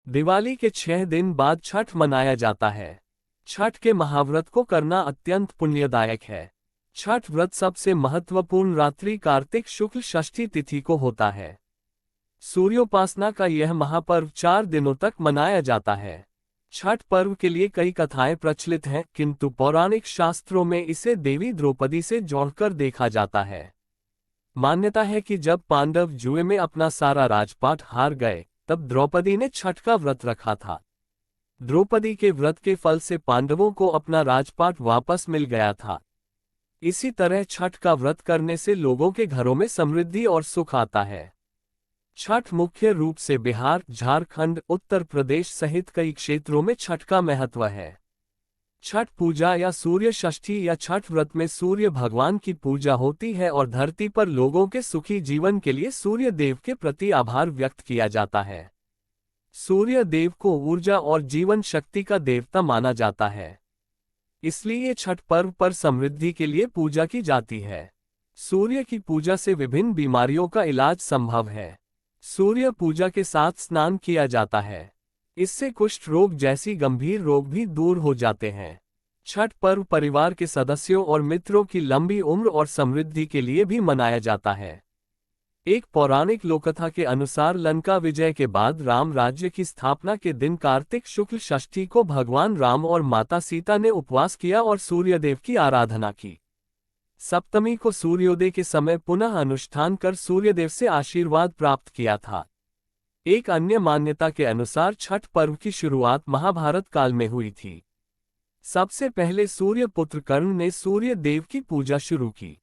दिवाली के 6 दिन बाद छठ मनाया जाता है। छठ के महाव्रत को करना अत्यंत पुण्यदायक है। छठ व्रत सबसे महत्वपूर्ण रात्रि कार्तिक शुक्ल षष्ठी तिथि को होता है। सूर्योपासना का यह महापर्व 4 दिनों तक मनाया जाता है। छठ पर्व के लिए कई कथाएं प्रचलित हैं, किंतु पौराणिक शास्त्रों में इसे देवी द्रौपदी से जोड़कर देखा जाता है। मान्यता है कि जब पांडव जुए में अपना सारा राजपाट हार गए, तब द्रौपदी ने छठ का व्रत रखा था। द्रौपदी के व्रत के फल से पांडवों को अपना राजपाट वापस मिल गया था। इसी तरह छठ का व्रत करने से लोगों के घरों में समृद्धि और सुख आता है। छठ मुख्य रूप से बिहार, झारखंड, उत्तर प्रदेश सहित कई क्षेत्रों में छठ का महत्व है। छठ पूजा या सूर्य षष्ठी या छठ व्रत में सूर्य भगवान की पूजा होती है और धरती पर लोगों के सुखी जीवन के लिए सूर्य देव के प्रति आभार व्यक्त किया जाता है। सूर्य देव को ऊर्जा और जीवन शक्ति का देवता माना जाता है, इसलिए छठ पर्व पर समृद्धि के लिए पूजा की जाती है। सूर्य की पूजा से विभिन्न बीमारियों का इलाज संभव है। सूर्य पूजा के साथ स्नान किया जाता है, इससे कुष्ठ रोग जैसी गंभीर रोग भी दूर हो जाते हैं। छठ पर्व परिवार के सदस्यों और मित्रों की लंबी उम्र और समृद्धि के लिए भी मनाया जाता है। एक पौराणिक लोककथा के अनुसार लंका विजय के बाद राम राज्य की स्थापना के दिन कार्तिक शुक्ल षष्ठी को भगवान राम और माता सीता ने उपवास किया और सूर्यदेव की आराधना की। सप्तमी को सूर्योदय के समय पुनः अनुष्ठान कर सूर्यदेव से आशीर्वाद प्राप्त किया था। एक अन्य मान्यता के अनुसार छठ पर्व की शुरुआत महाभारत काल में हुई थी। सबसे पहले सूर्यपुत्र कर्ण ने सूर्य देव की पूजा शुरू की।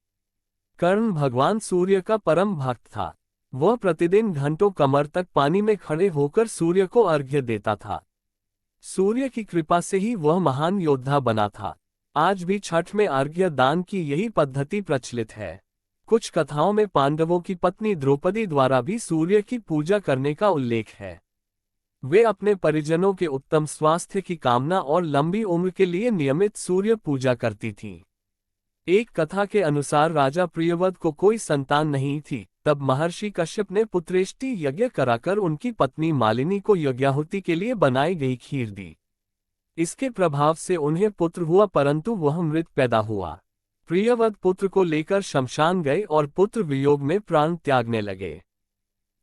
कर्ण भगवान सूर्य का परम भक्त था। वह प्रतिदिन घंटों कमर तक पानी में खड़े होकर सूर्य को अर्घ्य देता था। सूर्य की कृपा से ही वह महान योद्धा बना था। आज भी छठ में अर्घ्य दान की यही पद्धति प्रचलित है। कुछ कथाओं में पांडवों की पत्नी द्रौपदी द्वारा भी सूर्य की पूजा करने का उल्लेख है। वे अपने परिजनों के उत्तम स्वास्थ्य की कामना और लंबी उम्र के लिए नियमित सूर्य पूजा करती थीं। एक कथा के अनुसार राजा प्रियव्रत को कोई संतान नहीं थी, तब महर्षि कश्यप ने पुत्रेष्टि यज्ञ कराकर उनकी पत्नी मालिनी को यज्ञाहुति के लिए बनाई गई खीर दी। इसके प्रभाव से उन्हें पुत्र हुआ, परंतु वह मृत पैदा हुआ। प्रियव्रत पुत्र को लेकर शमशान गए और पुत्र वियोग में प्राण त्यागने लगे।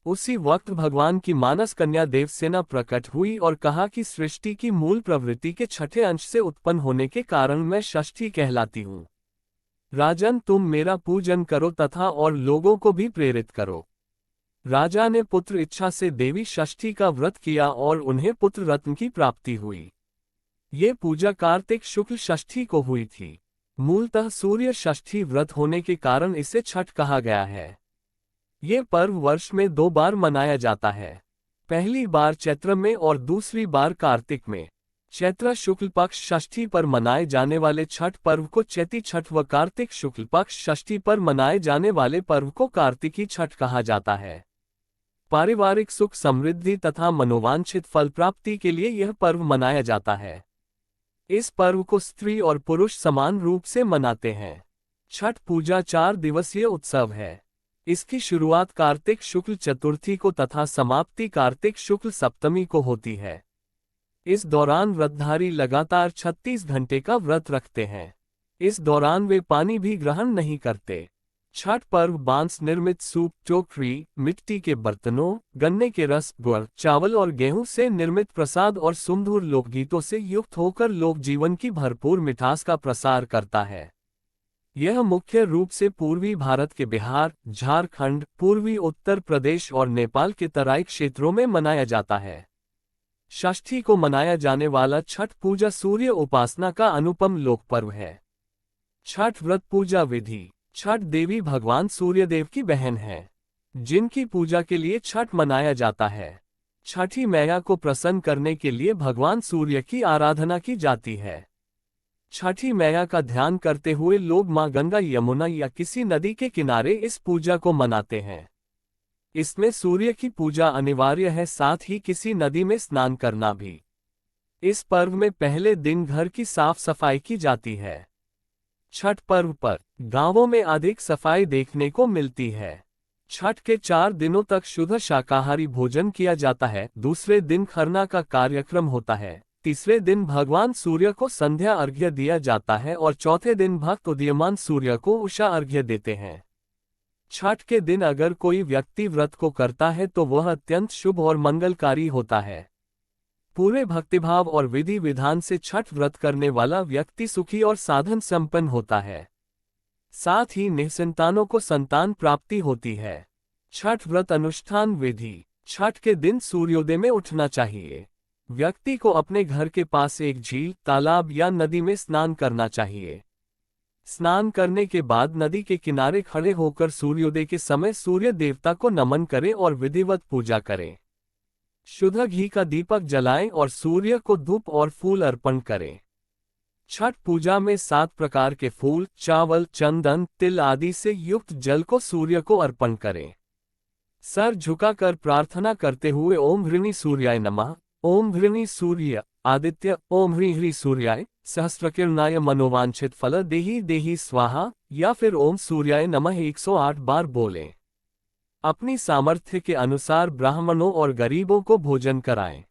उसी वक्त भगवान की मानस कन्या देवसेना प्रकट हुई और कहा कि सृष्टि की मूल प्रवृत्ति के छठे अंश से उत्पन्न होने के कारण मैं षष्ठी कहलाती हूँ। राजन, तुम मेरा पूजन करो तथा और लोगों को भी प्रेरित करो। राजा ने पुत्र इच्छा से देवी षष्ठी का व्रत किया और उन्हें पुत्र रत्न की प्राप्ति हुई। ये पूजा कार्तिक शुक्ल षष्ठी को हुई थी। मूलतः सूर्य षष्ठी व्रत होने के कारण इसे छठ कहा गया है। ये पर्व वर्ष में 2 बार मनाया जाता है। पहली बार चैत्र में और दूसरी बार कार्तिक में। चैत्र शुक्ल पक्ष षष्ठी पर मनाए जाने वाले छठ पर्व को चैती छठ व कार्तिक शुक्ल पक्ष षष्ठी पर मनाए जाने वाले पर्व को कार्तिकी छठ कहा जाता है। पारिवारिक सुख समृद्धि तथा मनोवांछित फल प्राप्ति के लिए यह पर्व मनाया जाता है। इस पर्व को स्त्री और पुरुष समान रूप से मनाते हैं। छठ पूजा 4 दिवसीय उत्सव है। इसकी शुरुआत कार्तिक शुक्ल चतुर्थी को तथा समाप्ति कार्तिक शुक्ल सप्तमी को होती है। इस दौरान व्रतधारी लगातार 36 घंटे का व्रत रखते हैं। इस दौरान वे पानी भी ग्रहण नहीं करते। छठ पर्व बांस निर्मित सूप, टोकरी, मिट्टी के बर्तनों, गन्ने के रस, गुड़, चावल और गेहूं से निर्मित प्रसाद और सुमधुर लोकगीतों से युक्त होकर लोक जीवन की भरपूर मिठास का प्रसार करता है। यह मुख्य रूप से पूर्वी भारत के बिहार, झारखंड, पूर्वी उत्तर प्रदेश और नेपाल के तराई क्षेत्रों में मनाया जाता है। षष्ठी को मनाया जाने वाला छठ पूजा सूर्य उपासना का अनुपम लोक पर्व है। छठ व्रत पूजा विधि। छठ देवी भगवान सूर्यदेव की बहन है, जिनकी पूजा के लिए छठ मनाया जाता है। छठी मैया को प्रसन्न करने के लिए भगवान सूर्य की आराधना की जाती है। छठी मैया का ध्यान करते हुए लोग मां गंगा, यमुना या किसी नदी के किनारे इस पूजा को मनाते हैं। इसमें सूर्य की पूजा अनिवार्य है, साथ ही किसी नदी में स्नान करना भी। इस पर्व में पहले दिन घर की साफ सफाई की जाती है। छठ पर्व पर गांवों में अधिक सफाई देखने को मिलती है। छठ के 4 दिनों तक शुद्ध शाकाहारी भोजन किया जाता है। दूसरे दिन खरना का कार्यक्रम होता है। तीसरे दिन भगवान सूर्य को संध्या अर्घ्य दिया जाता है और चौथे दिन भक्त उदीयमान सूर्य को उषा अर्घ्य देते हैं। छठ के दिन अगर कोई व्यक्ति व्रत को करता है तो वह अत्यंत शुभ और मंगलकारी होता है। पूरे भक्तिभाव और विधि विधान से छठ व्रत करने वाला व्यक्ति सुखी और साधन संपन्न होता है। साथ ही निसंतानों को संतान प्राप्ति होती है। छठ व्रत अनुष्ठान विधि। छठ के दिन सूर्योदय में उठना चाहिए। व्यक्ति को अपने घर के पास एक झील, तालाब या नदी में स्नान करना चाहिए। स्नान करने के बाद नदी के किनारे खड़े होकर सूर्योदय के समय सूर्य देवता को नमन करें और विधिवत पूजा करें। शुद्ध घी का दीपक जलाएं और सूर्य को धूप और फूल अर्पण करें। छठ पूजा में 7 प्रकार के फूल, चावल, चंदन, तिल आदि से युक्त जल को सूर्य को अर्पण करें। सर झुकाकर प्रार्थना करते हुए ओम ह्रीं सूर्याय नमः, ओम ह्रीं सूर्य आदित्य, ओम ह्रीं सूर्याय सहस्रकिरणाय मनोवांछित फल देहि देहि स्वाहा या फिर ओम सूर्याय नमः 108 बार बोलें। अपनी सामर्थ्य के अनुसार ब्राह्मणों और गरीबों को भोजन कराएं।